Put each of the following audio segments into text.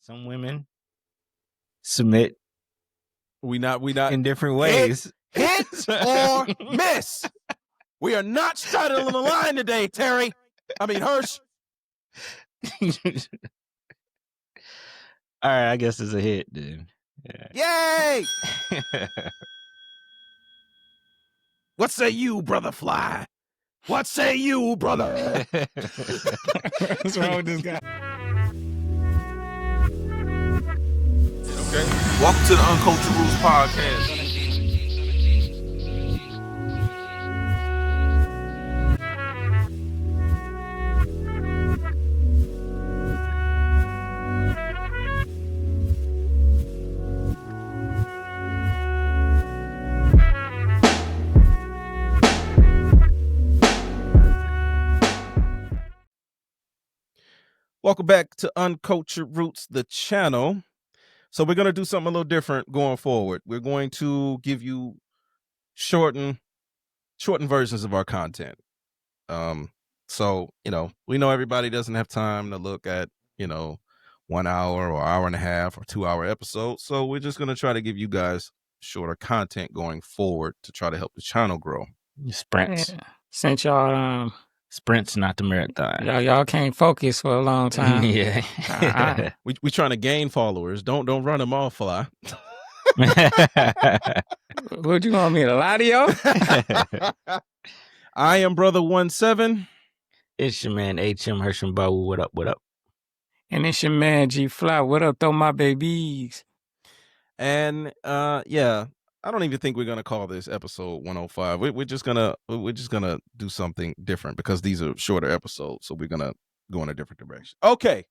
Some women submit We not in different ways. Hit or miss. We are not straddling the line today, Terry. I mean, Hirsch. All right, I guess it's a hit, dude. Yeah. Yay! What say you, brother Fly? What say you, brother? What's wrong with this guy? Okay. Welcome to the Uncultured Roots podcast. Welcome back to Uncultured Roots, the channel. So we're going to do something a little different going forward. We're going to give you shortened versions of our content. So, we know everybody doesn't have time to look at, 1 hour or hour and a half or 2 hour episodes. So we're just going to try to give you guys shorter content going forward to try to help the channel grow. Sprints. Yeah. Since y'all Sprints, not the marathon. y'all can't focus for a long time. Yeah. We trying to gain followers. Don't run them off, Fly. What you want me to lie to y'all? I am Brother 17. It's your man HM Hersham Bawu. What up? What up? And it's your man G Fly. What up, though, my babies? And yeah, I don't even think we're gonna call this episode 105. We're just gonna do something different because these are shorter episodes, so we're gonna go in a different direction. Okay.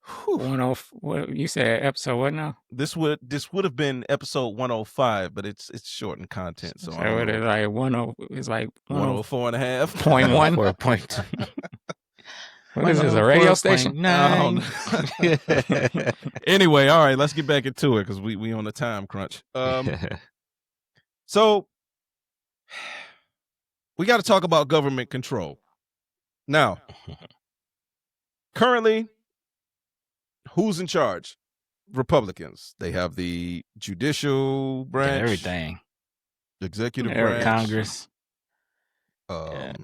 Whew. What you said episode what now? This would have been episode 105, but it's shortened content. So I don't know. It's like 104 and a half. 0.1. 4.2. What is this, a radio station? No. Anyway, all right, let's get back into it because we on the time crunch. So we got to talk about government control. Now, currently, who's in charge? Republicans. They have the judicial branch, Everything. executive branch, Congress. Why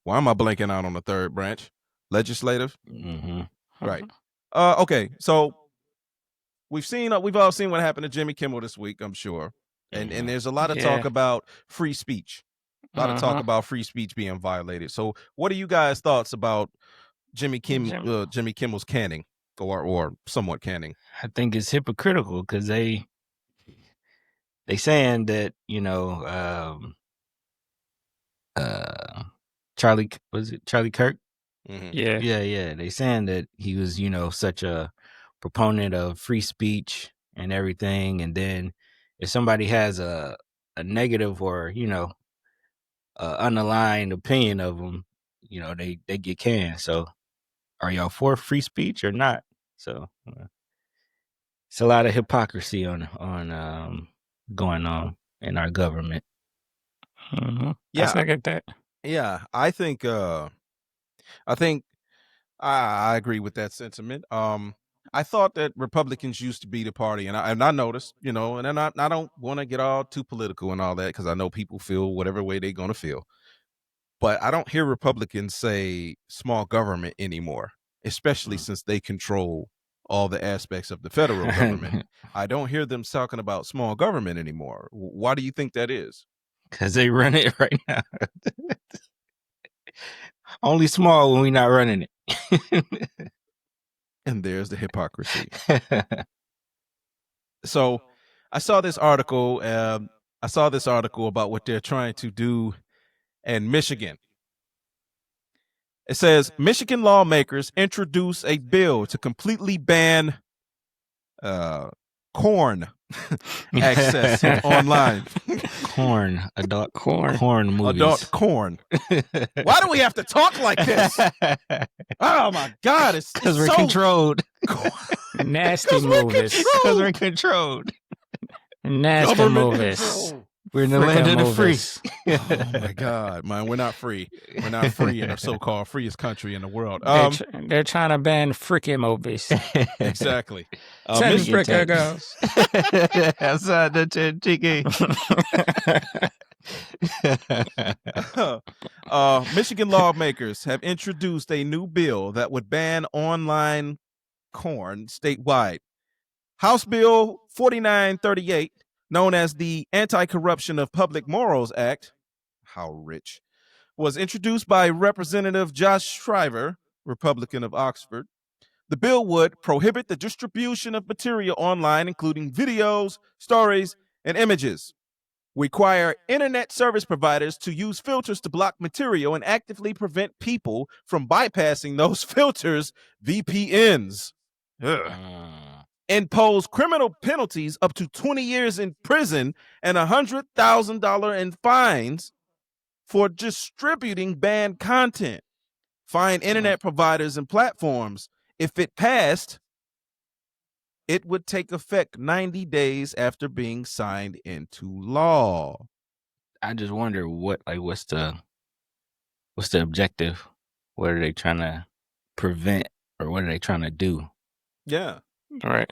am I blanking out on the third branch? Legislative. Mm-hmm. Right. Okay. So we've all seen what happened to Jimmy Kimmel this week, I'm sure. And there's a lot of talk about free speech. A lot of talk about free speech being violated. So what are you guys' thoughts about Jimmy Kimmel's canning or somewhat canning? I think it's hypocritical because they saying that, Charlie Kirk? Mm-hmm. Yeah. They saying that he was, such a proponent of free speech and everything. And then if somebody has a negative or, unaligned opinion of him, they get canned. So are y'all for free speech or not? So it's a lot of hypocrisy on going on in our government. Mm-hmm. Yeah. I get that. Yeah, I think I agree with that sentiment. I thought that Republicans used to be the party, and I noticed, and I don't want to get all too political and all that because I know people feel whatever way they're going to feel. But I don't hear Republicans say small government anymore, especially since they control all the aspects of the federal government. I don't hear them talking about small government anymore. Why do you think that is? Because they run it right now. Only small when we're not running it. And there's the hypocrisy. So I saw this article about what they're trying to do in Michigan. It says Michigan lawmakers introduce a bill to completely ban corn access online. Adult corn movies. Adult corn. Why do we have to talk like this? Oh my God, it's because we're controlled. Nasty movies. Because we're controlled. Nasty Government movies. control. We're in the land of the free. movies. Oh my God, man, we're not free. We're not free in the so-called freest country in the world. They're trying to ban freaking movies. Exactly. 10 Michigan fricka tax. girls. Outside the chicken. Michigan lawmakers have introduced a new bill that would ban online corn statewide. House Bill 4938, known as the Anti-Corruption of Public Morals Act, how rich, was introduced by Representative Josh Shriver, Republican of Oxford. The bill would prohibit the distribution of material online, including videos, stories, and images, require internet service providers to use filters to block material, and actively prevent people from bypassing those filters, VPNs. Impose criminal penalties up to 20 years in prison and $100,000 in fines for distributing banned content. Fine internet providers and platforms. If it passed, it would take effect 90 days after being signed into law. I just wonder what's the objective? What are they trying to prevent, or what are they trying to do? Yeah. All right.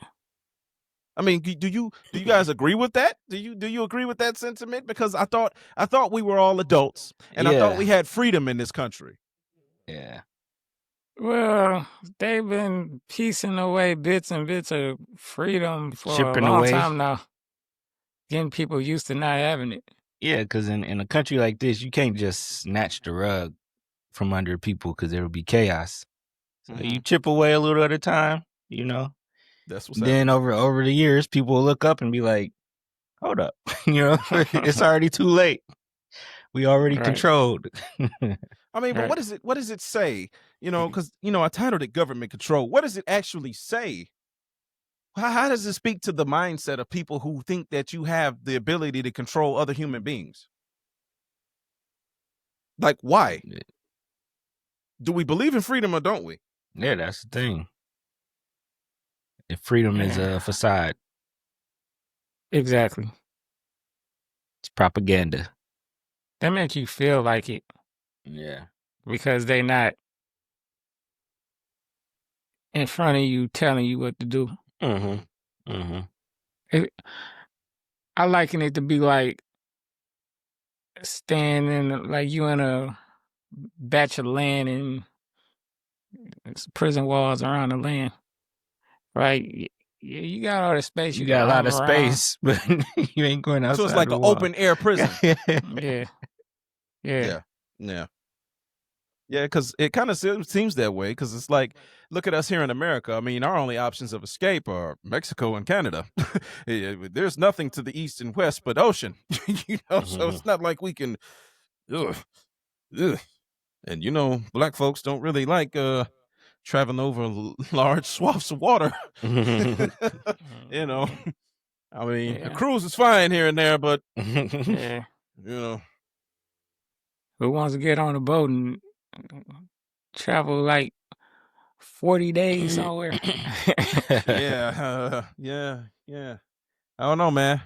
I mean, do you guys agree with that? Do you agree with that sentiment? Because I thought we were all adults, and I thought Yeah. we had freedom in this country. Yeah. Well, they've been piecing away bits and bits of freedom for Chipping a long away. time now. Getting people used to not having it. Yeah, because in a country like this, you can't just snatch the rug from under people, because there will be chaos. So you chip away a little at a time, you know. That's what's Then over the years, people will look up and be like, "Hold up, you know, it's already too late. We already Right. controlled." I mean, but Right. what does it say? You know, because I titled it "Government Control." What does it actually say? How does it speak to the mindset of people who think that you have the ability to control other human beings? Like, why? Do we believe in freedom or don't we? Yeah, that's the thing. If freedom is a facade, Exactly. it's propaganda. That makes you feel like it Yeah. because they not in front of you telling you what to do. Mm-hmm. Mm-hmm. I liken it to be like standing, like you in a batch of land and it's prison walls around the land, right? You got all the space. You got a lot of roam around. space, but you ain't going outside. So it's like the an wall. open air prison. Yeah. Yeah, because it kind of seems that way, because it's like, look at us here in America. I mean, our only options of escape are Mexico and Canada. There's nothing to the east and west but ocean, so it's not like we can, ugh. And black folks don't really like traveling over large swaths of water. I mean, a cruise is fine here and there, but Yeah. Who wants to get on a boat and travel like 40 days somewhere? Yeah. I don't know, man.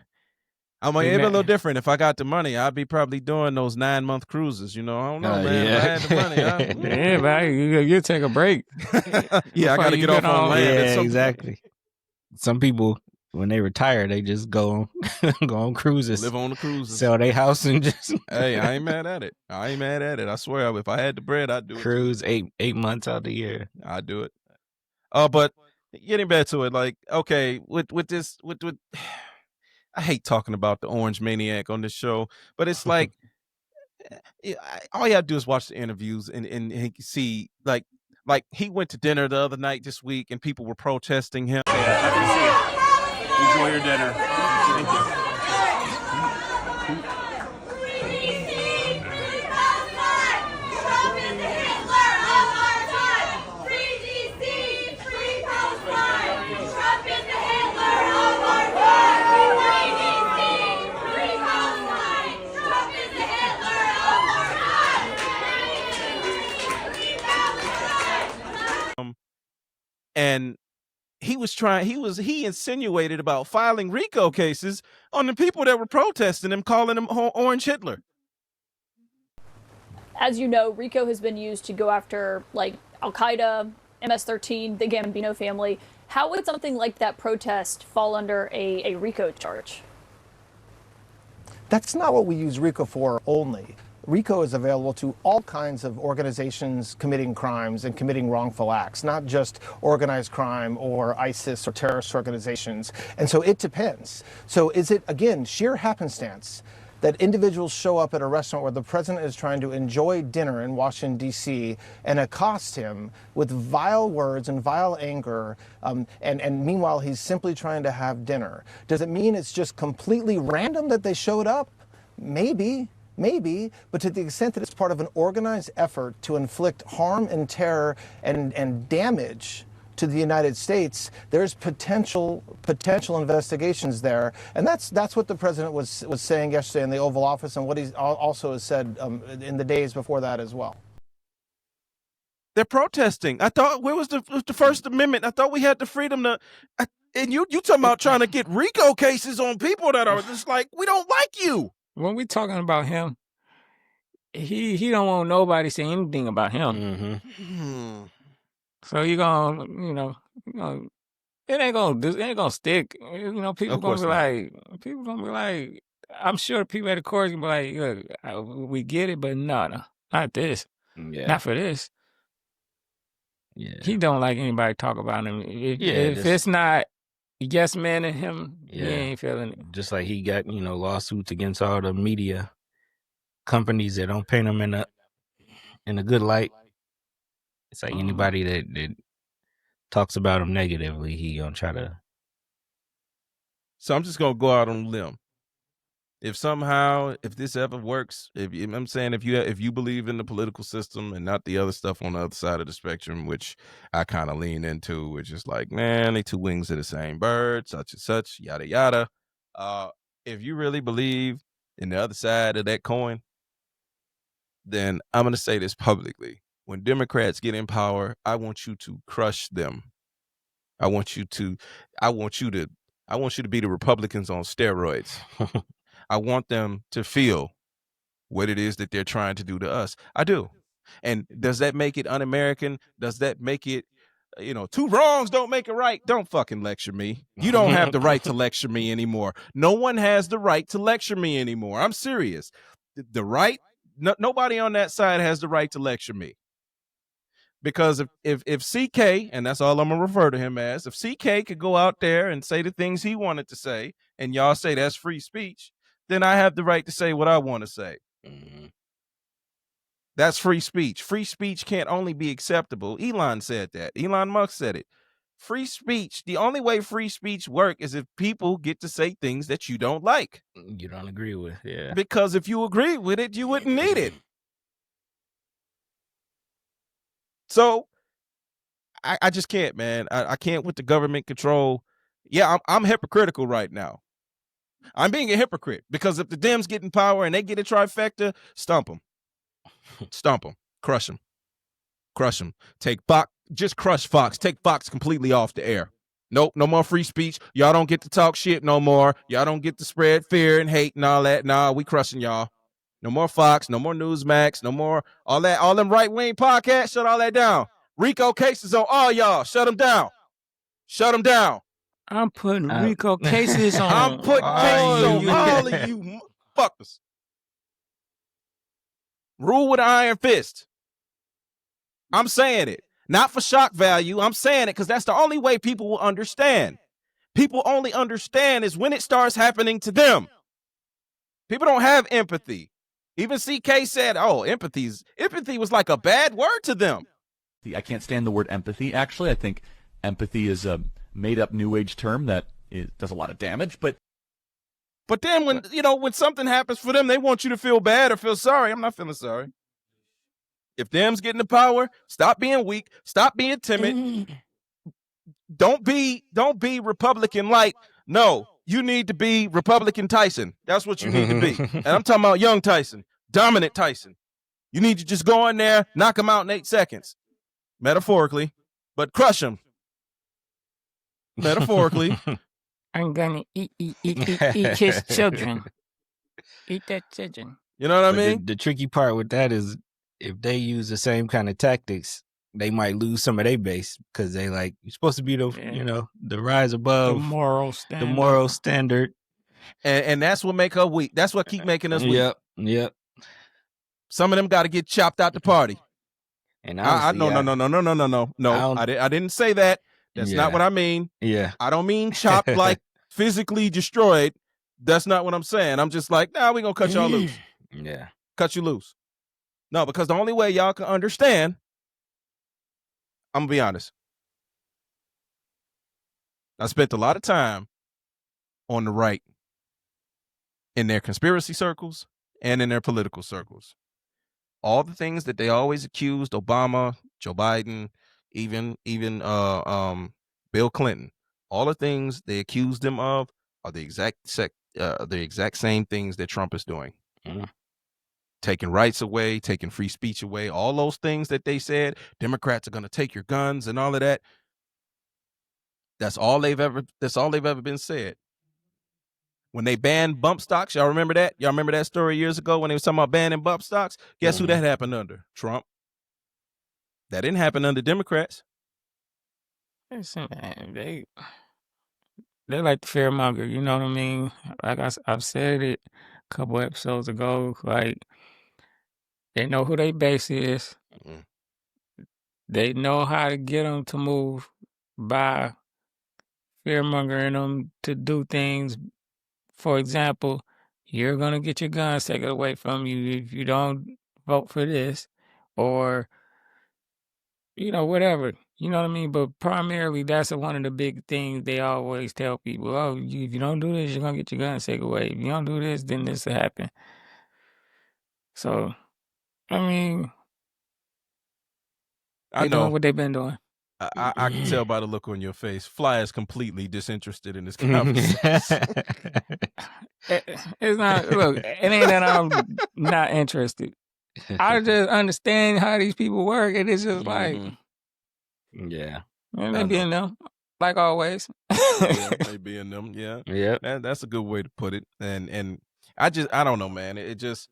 I mean, it'd be a little different. If I got the money, I'd be probably doing those 9-month cruises. I don't know, man. Yeah. If I had the money, Yeah, but you take a break. Yeah, I got to you get off get on on- land. Yeah, at some- exactly. Some people, when they retire, they just go on cruises, Live on the cruises. sell their house, and just Hey, I ain't mad at it. I swear, if I had the bread, I'd do it. cruise 8 months out the year. I'd do it. But getting back to it, like, okay, with I hate talking about the Orange Maniac on this show, but it's like, all you have to do is watch the interviews and he can see, like he went to dinner the other night this week and people were protesting him. Enjoy your dinner. Thank you. And he insinuated about filing RICO cases on the people that were protesting him, calling him Orange Hitler. As you know, RICO has been used to go after like Al-Qaeda, MS-13, the Gambino family. How would something like that protest fall under a RICO charge? That's not what we use RICO for only. RICO is available to all kinds of organizations committing crimes and committing wrongful acts, not just organized crime or ISIS or terrorist organizations. And so it depends. So is it, again, sheer happenstance that individuals show up at a restaurant where the president is trying to enjoy dinner in Washington, D.C., and accost him with vile words and vile anger, and meanwhile he's simply trying to have dinner? Does it mean it's just completely random that they showed up? Maybe, but to the extent that it's part of an organized effort to inflict harm and terror and damage to the United States, there's potential investigations there, and that's what the president was saying yesterday in the Oval Office, and what he also has said in the days before that as well. They're protesting. I thought, where was the First Amendment? I thought we had the freedom to. And you talking about trying to get RICO cases on people that are just like, we don't like you. When we talking about him, he don't want nobody saying anything about him. Mm-hmm. So you gonna, it ain't gonna stick. People gonna be like, I'm sure people at the court gonna be like, look, we get it, but no, not this, not for this. Yeah, he don't like anybody talk about him. If it's not yes man in him, he ain't feeling it. Just like he got lawsuits against all the media companies that don't paint him in a good light. It's like anybody that talks about him negatively, he gonna try to. So I'm just gonna go out on a limb. If this ever works, if you believe in the political system and not the other stuff on the other side of the spectrum, which I kind of lean into, which is like, man, they two wings of the same bird, such and such, yada yada. If you really believe in the other side of that coin, then I'm gonna say this publicly. When Democrats get in power, I want you to crush them. I want you to be the Republicans on steroids. I want them to feel what it is that they're trying to do to us. I do. And does that make it un-American? Does that make it, two wrongs don't make a right? Don't fucking lecture me. You don't have the right to lecture me anymore. No one has the right to lecture me anymore. I'm serious. Nobody on that side has the right to lecture me. Because if CK, and that's all I'm going to refer to him as, if CK could go out there and say the things he wanted to say, and y'all say that's free speech, then I have the right to say what I want to say. Mm-hmm. That's free speech. Free speech can't only be acceptable. Elon said that. Elon Musk said it. Free speech, the only way free speech works is if people get to say things that you don't like. You don't agree with, yeah. Because if you agree with it, you wouldn't need it. So I just can't, man. I can't with the government control. Yeah, I'm hypocritical right now. I'm being a hypocrite because if the Dems get in power and they get a trifecta, stump them. Stump them. Crush them. Crush them. Just crush Fox. Take Fox completely off the air. Nope, no more free speech. Y'all don't get to talk shit no more. Y'all don't get to spread fear and hate and all that. Nah, we crushing y'all. No more Fox, no more Newsmax, no more all them right-wing podcasts. Shut all that down. RICO cases on all y'all. Shut them down. Shut them down. I'm putting RICO cases on. I'm putting cases on all of you fuckers. Rule with an iron fist. I'm saying it. Not for shock value. I'm saying it because that's the only way people will understand. People only understand is when it starts happening to them. People don't have empathy. Even CK said, empathy was like a bad word to them. I can't stand the word empathy, actually. I think empathy is a made-up New Age term that does a lot of damage. But then when something happens for them, they want you to feel bad or feel sorry. I'm not feeling sorry. If them's getting the power, stop being weak. Stop being timid. Don't be Republican like. No, you need to be Republican Tyson. That's what you need to be. And I'm talking about young Tyson, dominant Tyson. You need to just go in there, knock him out in 8 seconds. Metaphorically, but crush him. metaphorically. I'm gonna eat his children. Eat that children. You know what I But mean? the tricky part with that is if they use the same kind of tactics, they might lose some of their base because they like you're supposed to be the the rise The above moral standard. the moral standard. And that's what make her weak. That's what keep making us weak. Yep. Some of them got to get chopped out the party. And honestly, no. I didn't say that. That's not what I mean. Yeah. I don't mean chopped like physically destroyed. That's not what I'm saying. I'm just like, nah, we're gonna cut y'all loose. Yeah. Cut you loose. No, because the only way y'all can understand, I'm gonna be honest. I spent a lot of time on the right in their conspiracy circles and in their political circles. All the things that they always accused Obama, Joe Biden, even Bill Clinton, all the things they accused them of are the exact same things that Trump is doing. Mm. Taking rights away, taking free speech away, all those things that they said, Democrats are going to take your guns and all of that. That's all they've ever been said. When they banned bump stocks, y'all remember that? Y'all remember that story years ago when they was talking about banning bump stocks? Guess who that happened under? Trump. That didn't happen under Democrats. Listen, man, they like the fearmonger, you know what I mean? Like I've said it a couple episodes ago, like they know who their base is. Mm-hmm. They know how to get them to move by fearmongering them to do things. For example, you're going to get your guns taken away from you if you don't vote for this or, whatever. You know what I mean? But primarily, that's one of the big things they always tell people. Oh, if you don't do this, you're going to get your guns taken away. If you don't do this, then this will happen. So, I mean, I know doing what they've been doing. I can tell by the look on your face. Fly is completely disinterested in this conversation. It's not, look, it ain't that I'm not interested. I just understand how these people work. And it's just like, yeah. Man, they be in them, like always. They be in them, yeah. Yeah. That's a good way to put it. And I don't know, man. It just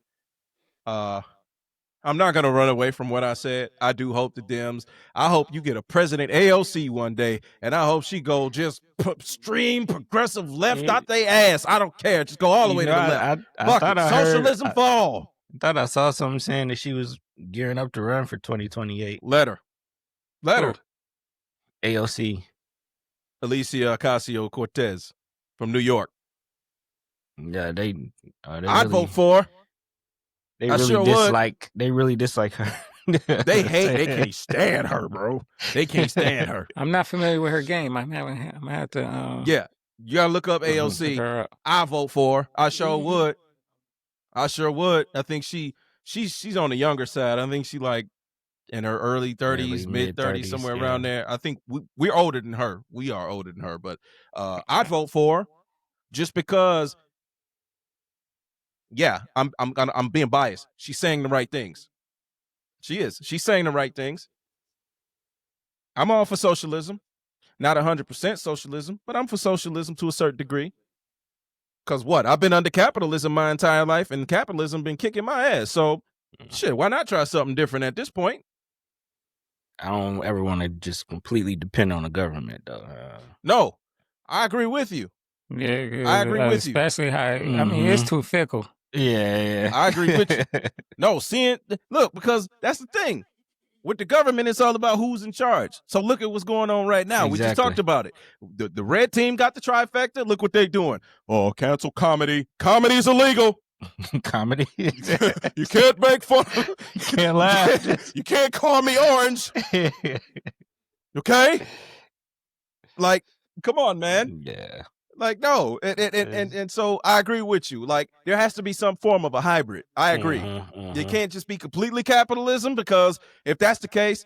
I'm not gonna run away from what I said. I do hope the Dems. I hope you get a President AOC one day, and I hope she go just extreme progressive left out they ass. I don't care. Just go all the way to the left. I thought I socialism fall. I thought I saw something saying that she was gearing up to run for 2028. Let her. AOC. Alicia Ocasio-Cortez from New York. Yeah, I'd vote for her. They really dislike her. They can't stand her, bro. They can't stand her. I'm not familiar with her game. I'm gonna have to. Yeah, you gotta look up AOC. I vote for her. I sure would. I think she's on the younger side. I think she like in her early 30s, mid 30s, somewhere around there. I think we're older than her. We are older than her, but I'd vote for her just because. Yeah, I'm being biased. She's saying the right things. She is. She's saying the right things. I'm all for socialism. Not 100% socialism, but I'm for socialism to a certain degree. Because what? I've been under capitalism my entire life, and capitalism been kicking my ass. So, shit, why not try something different at this point? I don't ever want to just completely depend on the government, though. No, I agree with you. Yeah, I agree with you. Especially how, I mean, it's too fickle. Yeah. I agree with you. No, look, because that's the thing. With the government, it's all about who's in charge. So look at what's going on right now. Exactly. We just talked about it. The red team got the trifecta. Look what they're doing. Oh, cancel comedy. Comedy's illegal. Comedy? You can't make fun. You can't laugh. You can't call me orange. Okay? Like, come on, man. Yeah. Like, no. And so I agree with you. Like, there has to be some form of a hybrid. I agree. It can't just be completely capitalism, because if that's the case,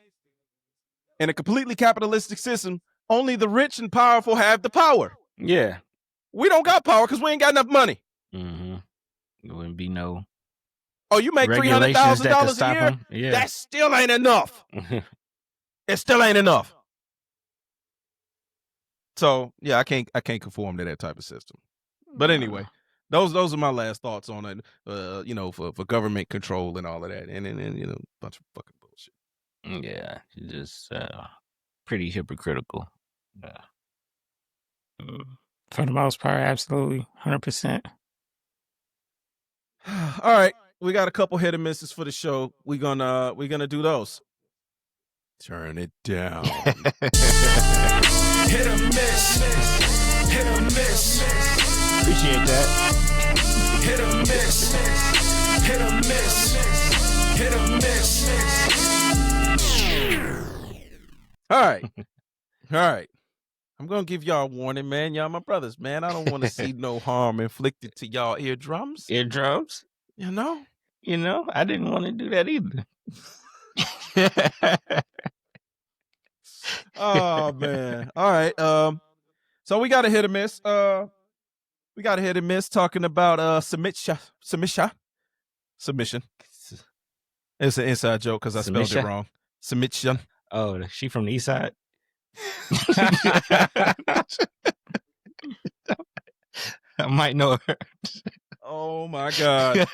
in a completely capitalistic system, only the rich and powerful have the power. Yeah. We don't got power because we ain't got enough money. There wouldn't be no. Oh, you make $300,000 a year? Yeah. That still ain't enough. It still ain't enough. So yeah, I can't conform to that type of system. But anyway, those are my last thoughts on it. For government control and all of that, and a bunch of fucking bullshit. Yeah, just pretty hypocritical. Yeah. For the most part, absolutely, 100%. All right, we got a couple hit and misses for the show. We're gonna do those. Turn it down. Hit or miss. Hit or miss. Appreciate that. Hit or miss. Hit or miss. Hit or miss. All right. All right. I'm gonna give y'all a warning, man. Y'all my brothers, man. I don't want to see no harm inflicted to y'all eardrums. Eardrums? You know? I didn't want to do that either. Oh man. All right. So we got a hit or miss. We got a hit and miss talking about submission. It's an inside joke because I spelled it wrong. Submission. Oh, she from the east side? I might know her. Oh my God.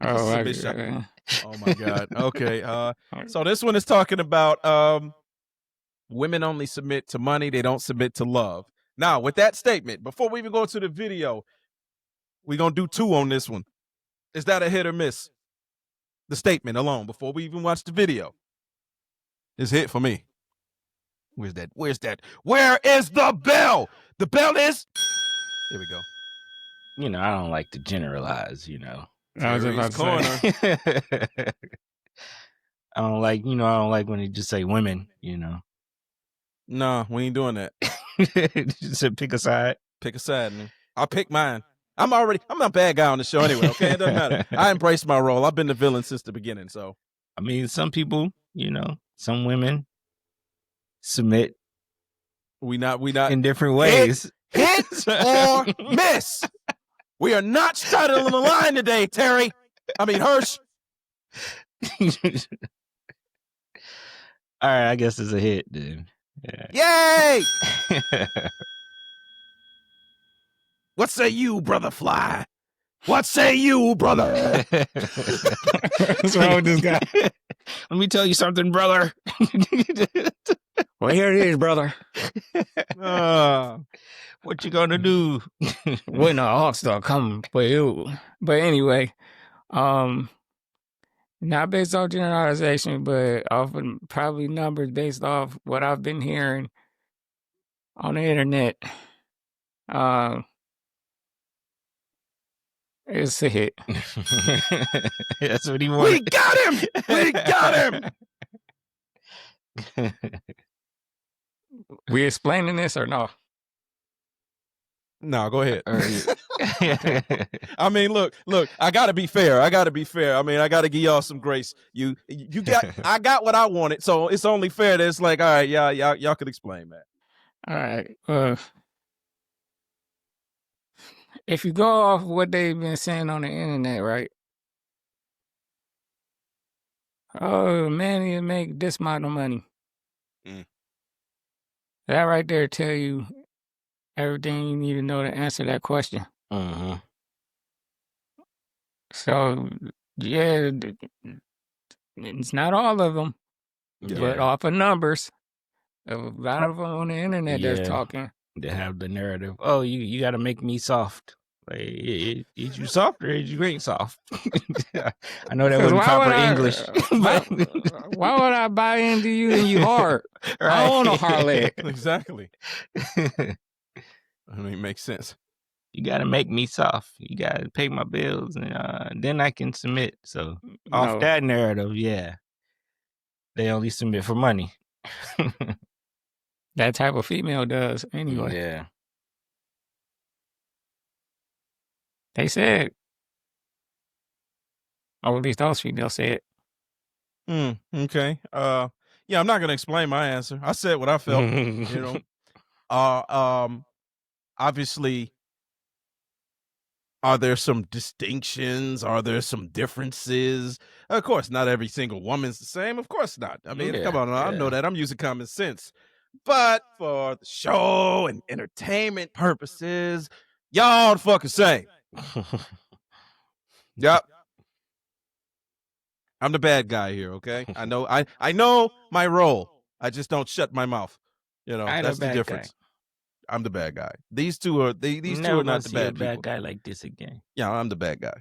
Oh, Submission. Oh my God. Okay. So this one is talking about women only submit to money, they don't submit to love. Now, with that statement, before we even go to the video, we're gonna do 2 on this one. Is that a hit or miss? The statement alone, before we even watch the video. It's hit for me. Where's that? Where is the bell? The bell is. Here we go. I don't like to generalize, I was about to say. I don't like when they just say women, Nah, we ain't doing that. Just pick a side. Pick a side, man. I'll pick mine. I'm a bad guy on the show anyway, okay? It doesn't matter. I embrace my role. I've been the villain since the beginning, so. I mean, some people, some women submit. We not in different ways. Hit or miss. We are not straddling the line today, Terry. I mean, Hirsch. All right, I guess it's a hit, dude. Yeah. Yay! What say you, brother Fly? What say you, brother? What's wrong with this guy? Let me tell you something, brother. Well, here it is, brother. What you gonna do? When the all-star come for you. But anyway, not based off generalization, but off of probably numbers based off what I've been hearing on the internet. It's a hit. That's what he wanted. We got him! We got him! We explaining this or no? No, go ahead. I mean, look, I gotta be fair. I mean, I gotta give y'all some grace. You got I got what I wanted, so it's only fair that it's like, all right, y'all could explain that. All right. If you go off what they've been saying on the internet, right? Oh, man, you make this amount of money. That right there tell you everything you need to know to answer that question. So, yeah, it's not all of them, but off of numbers, a lot of them on the internet that's talking. They have the narrative. Oh, you got to make me soft. Like, is you soft or is you ain't soft? I know that wasn't proper English. Why would I buy into you and you hard? Right. I own a hard leg. Exactly. I mean, it makes sense. You got to make me soft. You got to pay my bills, and then I can submit. So off that narrative, they only submit for money. That type of female does anyway. Yeah. They said, or at least those females said. Okay. Yeah, I'm not gonna explain my answer. I said what I felt. Obviously, are there some distinctions? Are there some differences? Of course, not every single woman's the same. Of course not. I mean, come on, I know that. I'm using common sense. But for the show and entertainment purposes, y'all the fucking same. Yep. I'm the bad guy here, okay? I know my role. I just don't shut my mouth. You know, that's the difference. I'm the bad guy. These two are these two are not the bad people. Bad guy like this again. Yeah, I'm the bad guy.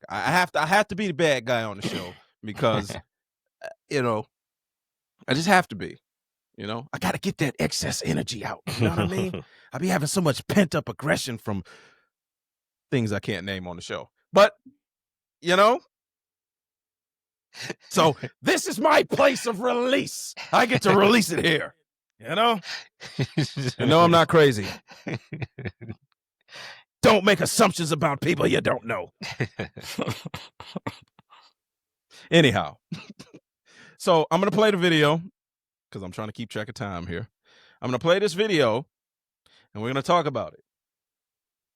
I have to be the bad guy on the show because you know, I just have to be. You know, I got to get that excess energy out. You know what I mean? I be having so much pent up aggression from things I can't name on the show. But, you know, so this is my place of release. I get to release it here. You know? And no, I'm not crazy. Don't make assumptions about people you don't know. Anyhow, so I'm going to play the video because I'm trying to keep track of time here. I'm going to play this video and we're going to talk about it.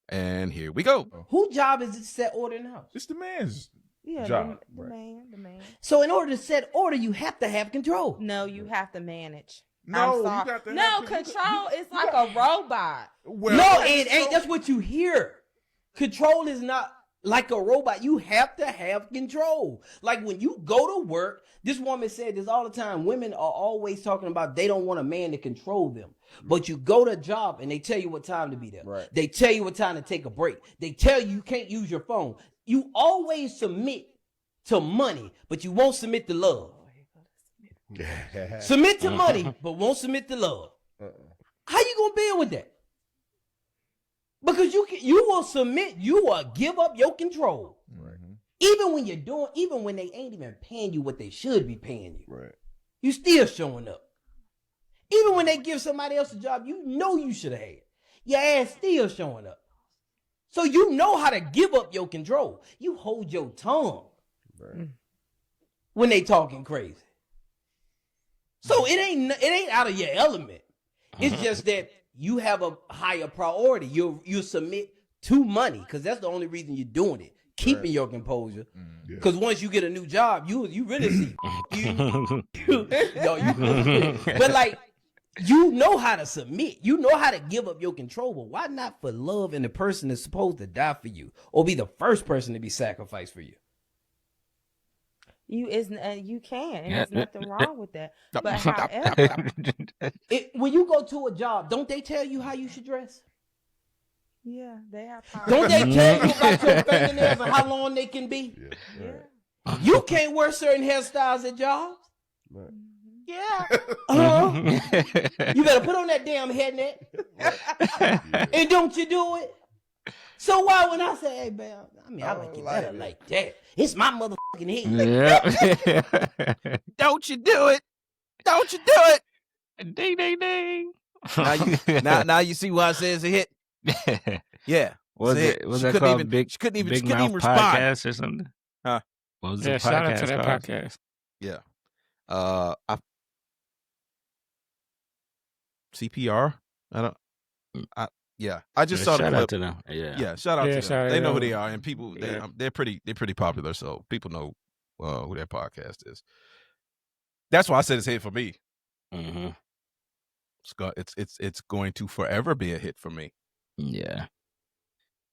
And here we go. Whose job is it to set order in the house? It's the man's Yeah, job. the man. So in order to set order, you have to have control. No, you have to manage. No, you I'm sorry. got to No, have control is like a robot. Well, No, it ain't. That's what you hear. Control is not like a robot. You have to have control. Like when you go to work, this woman said this all the time. Women are always talking about they don't want a man to control them. But you go to a job and they tell you what time to be there. Right. They tell you what time to take a break. They tell you can't use your phone. You always submit to money, but you won't submit to love. Submit to money, but won't submit to love. How you gonna deal with that? Because you will submit, you will give up your control. Right. Even when they ain't even paying you what they should be paying you. Right. You still showing up. Even when they give somebody else a job, you know you should have had. Your ass still showing up. So you know how to give up your control. You hold your tongue when they talking crazy. So it ain't out of your element. It's just that you have a higher priority. You submit to money because that's the only reason you're doing it. Keeping your composure. Because once you get a new job, you really see. But like, you know how to submit. You know how to give up your control. But why not for love and the person that's supposed to die for you or be the first person to be sacrificed for you? You can, and there's nothing wrong with that. But however, when you go to a job, don't they tell you how you should dress? yeah, they have power. Don't they tell you about your fingernails and how long they can be? Yeah. You can't wear certain hairstyles at jobs. Right. Yeah. You better put on that damn head net. And don't you do it? So why when I say, hey, man, I like it better like that. It's my motherfucking head. Yeah. Don't you do it. Don't you do it. Ding, ding, ding. Now you see why I say it's a hit. Yeah. Was that called she couldn't even Mouth respond. Podcast or something? Huh? What was Yeah, the shout out to podcast that called? podcast. Yeah. CPR? I just saw the Shout clip. out to them. Yeah. Shout out to them. They know who they are, and people Yeah. they're pretty popular, so people know who their podcast is. That's why I said it's a hit for me. Mm-hmm. It's going to forever be a hit for me. Yeah.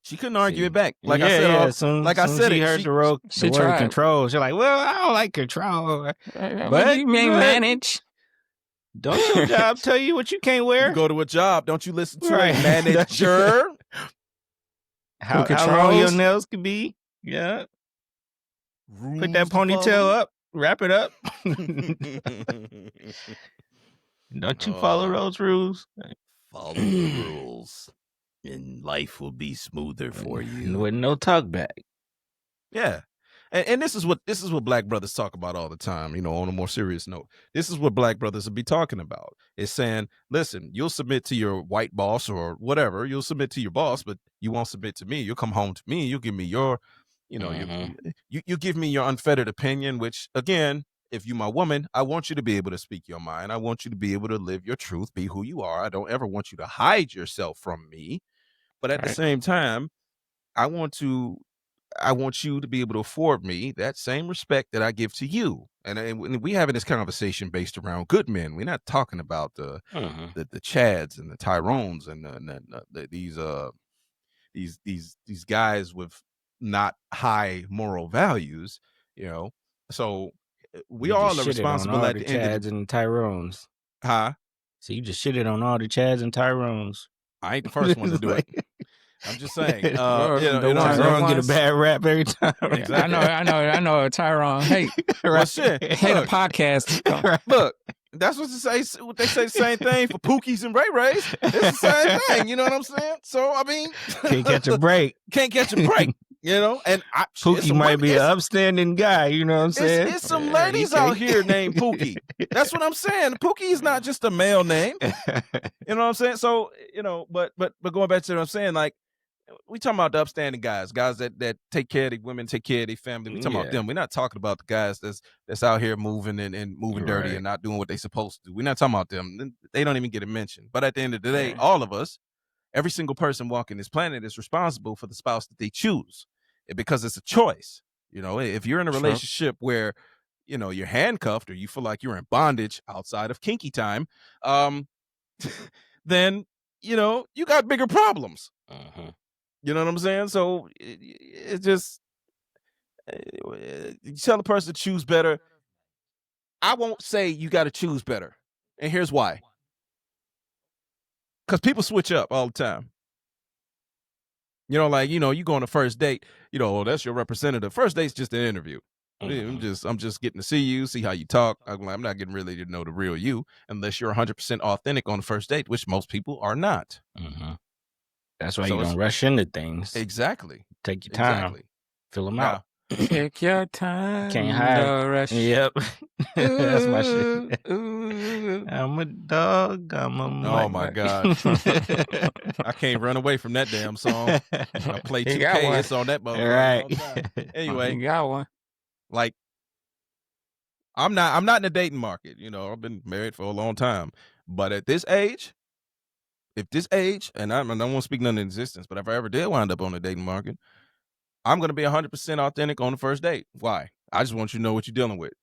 She couldn't argue it back. Like yeah, I said, yeah. Soon she heard the word tried. control. She's like, well, I don't like control. But you mean manage? Don't your job tell you what you can't wear? You go to a job, don't you listen to Right. a manager? How long your nails can be? Yeah. Put that ponytail up. Wrap it up. Don't you follow those rules? Follow the rules, and life will be smoother for you. With no talk back. Yeah. And this is what black brothers talk about all the time, you know, on a more serious note. This is what black brothers will be talking about. It's saying, listen, you'll submit to your white boss or whatever. You'll submit to your boss, but you won't submit to me. You'll come home to me. You'll give me your, you know, you give me your unfettered opinion, which, again, if you're my woman, I want you to be able to speak your mind. I want you to be able to live your truth, be who you are. I don't ever want you to hide yourself from me. But at the same time, I want to I want you to be able to afford me that same respect that I give to you. And we having this conversation based around good men. We're not talking about the Chads and the Tyrones and these guys with not high moral values, So we You all just are shitted on responsible all at the the end of Chads the and Tyrones. Huh? So you just shitted on all the Chads and Tyrones. I ain't the first one to do it. I'm just saying. The ones that get a bad rap every time. Exactly. I know a Tyrone. Hey, Well, shit. hey, the podcast. Look, that's what they say. What they say the same thing for Pookies and Ray Rays. It's the same thing. You know what I'm saying? So I mean, Can't catch a break. Can't catch a break. And Pookie might be an upstanding guy. You know what I'm saying? It's some ladies out here named Pookie. That's what I'm saying. Pookie is not just a male name. You know what I'm saying? So but going back to what I'm saying, like, we talking about the upstanding guys that take care of the women, take care of their family. We talking about them. We're not talking about the guys that's out here moving and moving dirty and not doing what they supposed to do. We're not talking about them. They don't even get a mention. But at the end of the day, all of us, every single person walking this planet is responsible for the spouse that they choose, because it's a choice. If you're in a relationship where you're handcuffed or you feel like you're in bondage outside of kinky time, then you got bigger problems. You know what I'm saying? So it's just, you tell the person to choose better. I won't say you got to choose better. And here's why. Because people switch up all the time. You go on a first date, that's your representative. First date's just an interview. I'm just getting to see you, see how you talk. I'm not getting really to know the real you unless you're 100% authentic on the first date, which most people are not. That's why you don't rush into things. Exactly. Take your time. Exactly. Fill them out. Take your time. Can't hide. No rush. Yep. That's my shit. I'm a dog. I'm a Oh my God. I can't run away from that damn song. I play 2K. It's on that motherfucker. Right. Anyway. You got one. Like, I'm not in the dating market. I've been married for a long time. But at this age, and I don't want to speak none in existence, but if I ever did wind up on the dating market, I'm going to be 100% authentic on the first date. Why? I just want you to know what you're dealing with.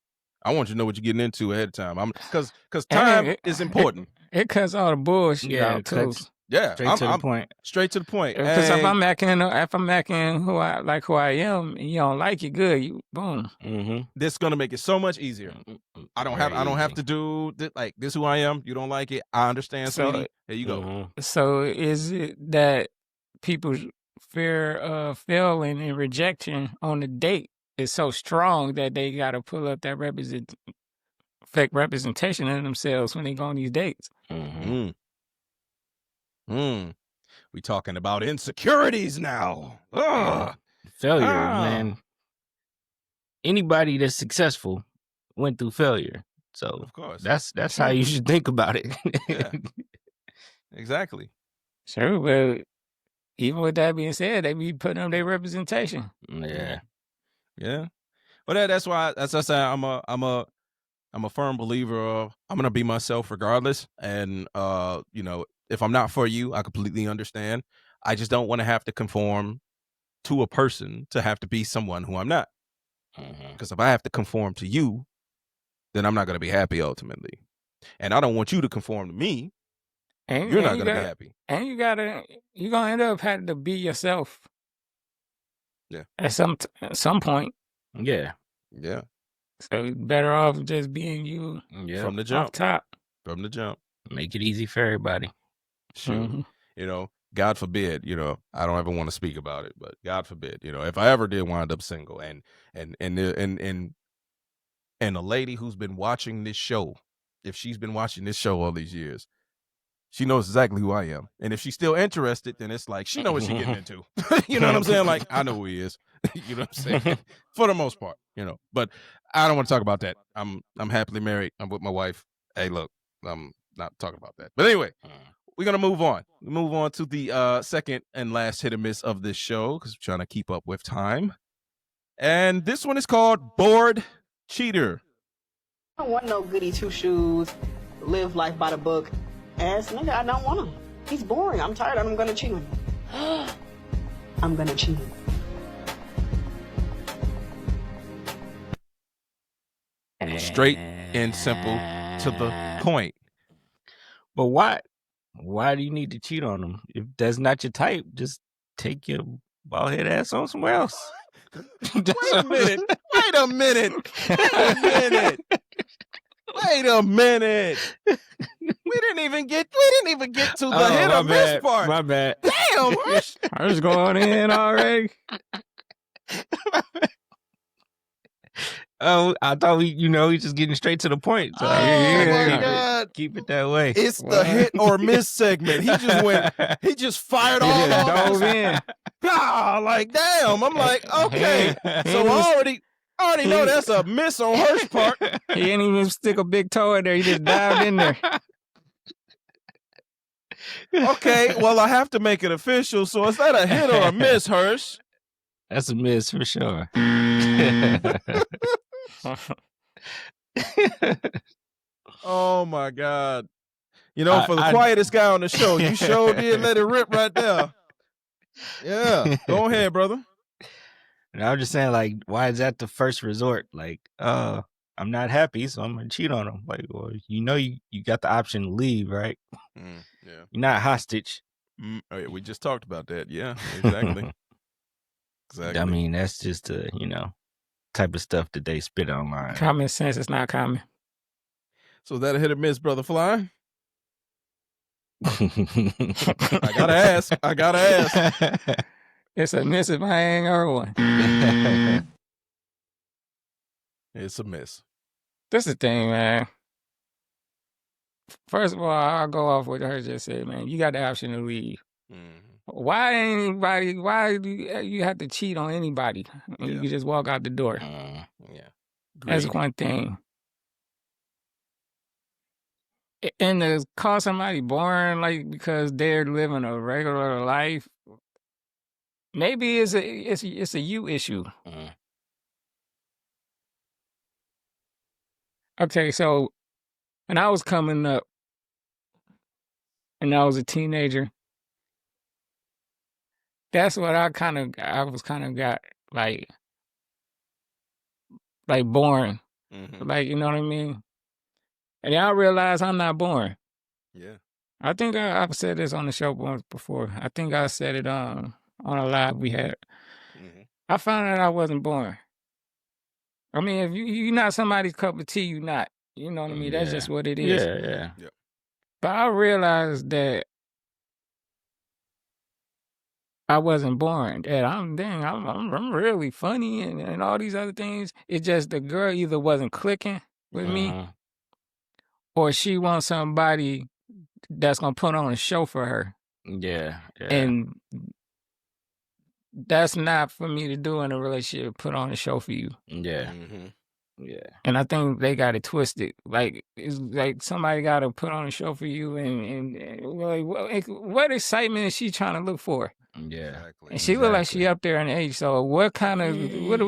I want you to know what you're getting into ahead of time. Because time is important. It cuts all the bullshit out too. Yeah, straight to the point. Straight to the point. Because if I'm acting who I am, and you don't like it, good. You boom. This is gonna make it so much easier. I don't have to do like this. Who I am. You don't like it. I understand. So there you go. So is it that people's fear of failing and rejection on the date is so strong that they got to pull up that fake representation of themselves when they go on these dates? We talking about insecurities now. Failure, man. Anybody that's successful went through failure. So of course, that's how you should think about it. Yeah. Exactly. Sure, but even with that being said, they be putting up their representation. Yeah. Well, that's why, as I say, I'm a firm believer of I'm gonna be myself regardless. And if I'm not for you, I completely understand. I just don't want to have to conform to a person to have to be someone who I'm not. Because if I have to conform to you, then I'm not going to be happy ultimately. And I don't want you to conform to me. And you're not going to be happy. And you're going to end up having to be yourself. Yeah. At some point. Yeah. Yeah. So you're better off just being you from the jump. Off top. From the jump. Make it easy for everybody. Sure. God forbid, I don't ever want to speak about it, but God forbid, if I ever did wind up single and a lady who's been watching this show, if she's been watching this show all these years, she knows exactly who I am. And if she's still interested, then it's like, she knows what she's getting into. You know what I'm saying? Like, I know who he is. You know what I'm saying? For the most part, but I don't want to talk about that. I'm happily married. I'm with my wife. Hey, look, I'm not talking about that. But anyway, we're going to move on. We move on to the second and last hit or miss of this show because we're trying to keep up with time. And this one is called Bored Cheater. I don't want no goody two-shoes, live life by the book. Ass nigga, I don't want him. He's boring. I'm tired. I'm going to cheat him. I'm going to cheat him. straight and simple to the point. But why do you need to cheat on them? If that's not your type, just take your bald head ass on somewhere else. Wait a minute. Wait a minute. Wait a minute. We didn't even get to the hit or miss part. My bad. Damn, Hush. I was going in already. Oh, I thought we just getting straight to the point. So my God. Keep it that way. It's the hit or miss segment. He just fired all dove in. Like, damn. I'm like, okay. So I already know that's a miss on Hirsch's part. He didn't even stick a big toe in there. He just dived in there. Okay, well, I have to make it official. So is that a hit or a miss, Hirsch? That's a miss for sure. Oh my God. For the quietest guy on the show, you sure did let it rip right there. Yeah. Go ahead, brother. And I was just saying, like, why is that the first resort? Like, I'm not happy, so I'm gonna cheat on him. Like, well, you got the option to leave, right? Yeah. You're not hostage. Oh, yeah, we just talked about that. Yeah, exactly. Exactly. I mean, that's just type of stuff that they spit online. Common sense is not common. So is that a hit or miss, Brother Fly? I gotta ask. It's a miss if I ain't heard one. It's a miss. This is the thing, man. First of all, I'll go off what her just said, man. You got the option to leave. Mm-hmm. Why do you have to cheat on anybody? Yeah. You can just walk out the door. Yeah. That's one thing. And to call somebody boring, like, because they're living a regular life, maybe it's a you issue. Okay, so when I was coming up and I was a teenager, that's what I was got like boring. Mm-hmm. Like, you know what I mean? And then I realized I'm not boring. Yeah. I think I've said this on the show once before. I think I said it on a live we had. Mm-hmm. I found out I wasn't boring. I mean, if you're not somebody's cup of tea, you're not. You know what I mean? That's just what it is. Yeah. But I realized that I wasn't boring. That I'm really funny and all these other things. It's just the girl either wasn't clicking with me, or she wants somebody that's gonna put on a show for her. Yeah. And that's not for me to do in a relationship. Put on a show for you. Yeah. Mm-hmm. Yeah. And I think they got it twisted. Like, it's like somebody got to put on a show for you, and like, what excitement is she trying to look for? Yeah. And she look like she up there in age. So what kind of what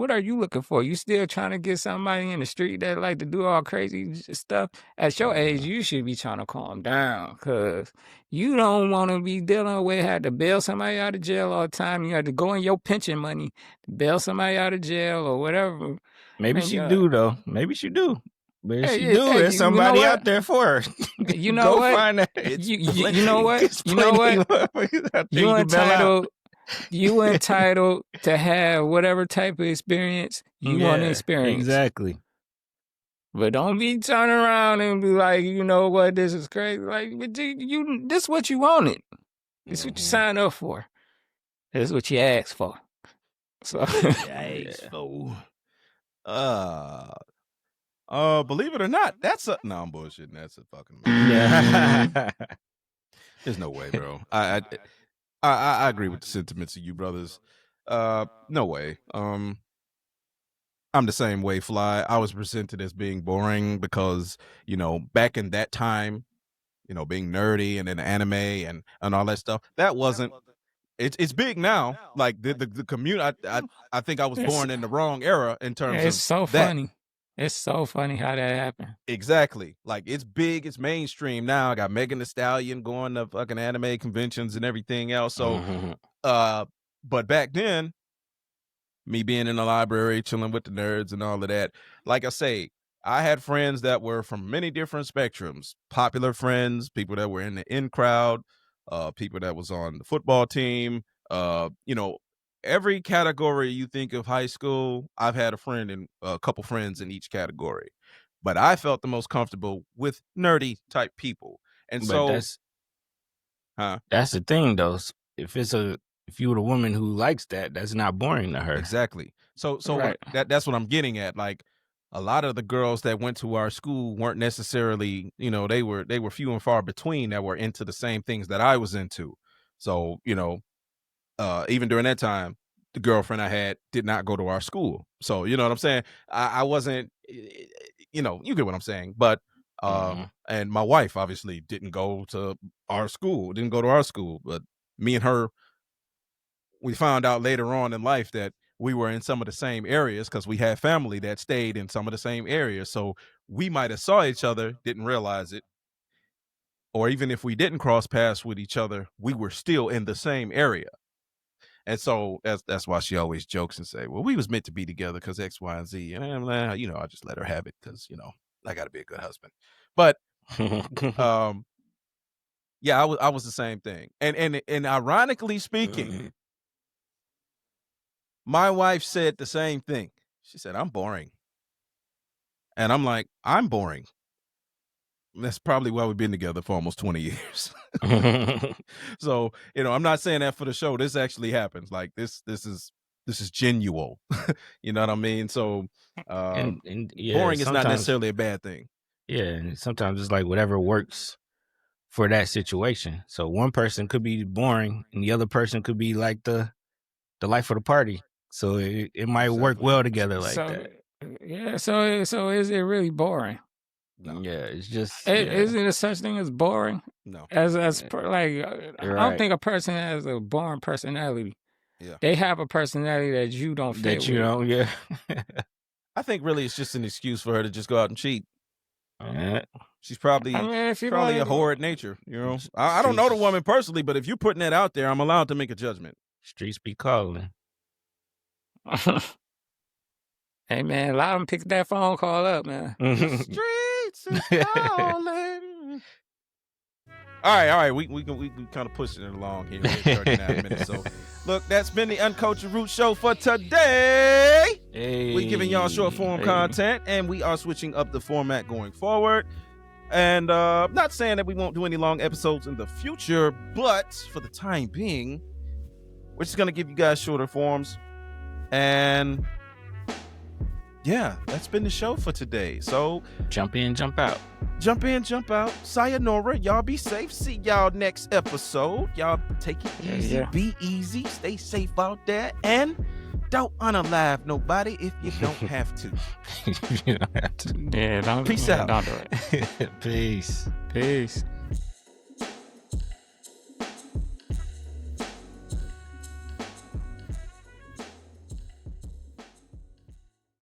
are you looking for? You still trying to get somebody in the street that like to do all crazy stuff? At your age, you should be trying to calm down, because you don't want to be dealing with having to bail somebody out of jail all the time. You have to go in your pension money to bail somebody out of jail or whatever. Maybe she do though. Maybe she do. But if she do, there's somebody out there for her. You know what? Find that. You know what? You know what? You entitled to have whatever type of experience you want to experience. Exactly. But don't be turning around and be like, you know what, this is crazy. Like, this is what you wanted. This is what you signed up for. This is what you asked for. So believe it or not, I'm bullshitting. That's a fucking There's no way, bro. I agree with the sentiments of you brothers. No way. I'm the same way, Fly. I was presented as being boring because, back in that time, being nerdy and in anime and all that stuff, that wasn't. It's big now. Like the community. I think I was born in the wrong era in terms of. It's so funny. It's so funny how that happened. Exactly. Like, it's big, it's mainstream now. I got Megan Thee Stallion going to fucking anime conventions and everything else. So, but back then, me being in the library, chilling with the nerds and all of that, like I say, I had friends that were from many different spectrums, popular friends, people that were in the in crowd, people that was on the football team, you know, every category you think of high school, I've had a couple friends in each category. But I felt the most comfortable with nerdy type people. And But so, that's the thing though. If you were a woman who likes that, that's not boring to her. Exactly. So Right. that's what I'm getting at. Like, a lot of the girls that went to our school weren't necessarily, you know, they were few and far between that were into the same things that I was into. So, you know, even during that time, the girlfriend I had did not go to our school. So, you know what I'm saying? I wasn't, you know, you get what I'm saying. But and my wife obviously didn't go to our school, but me and her, we found out later on in life that we were in some of the same areas because we had family that stayed in some of the same areas. So we might have saw each other, didn't realize it. Or even if we didn't cross paths with each other, we were still in the same area. And so that's why she always jokes and say, well, we was meant to be together because X, Y, and Z. And I'm like, you know, I just let her have it because, you know, I got to be a good husband. But yeah, I was the same thing. And ironically speaking, my wife said the same thing. She said, I'm boring. And I'm like, I'm boring. And that's probably why we've been together for almost 20 years. So, you know, I'm not saying that for the show. This actually happens. Like this is genuine. You know what I mean? So and yeah, boring is not necessarily a bad thing. Yeah, and sometimes it's like whatever works for that situation. So one person could be boring and the other person could be like the life of the party. So it might work well together like that. Yeah, so is it really boring? No. Yeah, it's just Isn't there such thing as boring? No. I don't think a person has a boring personality. Yeah. They have a personality that you don't fit that you with. know, yeah. I think really it's just an excuse for her to just go out and cheat. Yeah. She's probably a whore at nature, you know. I don't know the woman personally, but if you're putting that out there, I'm allowed to make a judgment. Streets be calling. Hey man, a lot of them pick that phone call up, man. Streets is calling. All right. We kind of pushing it along here. 39 minutes. So, look, that's been the Uncultured Roots show for today. Hey. We're giving y'all short form content, and we are switching up the format going forward. And not saying that we won't do any long episodes in the future, but for the time being, we're just gonna give you guys shorter forms. And yeah, that's been the show for today. So jump in, jump out. Jump in, jump out. Sayonara. Y'all be safe. See y'all next episode. Y'all take it easy. Yeah. Be easy. Stay safe out there. And don't unalive nobody if you don't have to. You don't have to. Yeah, don't. Peace Yeah, out. don't do it. Peace. Peace.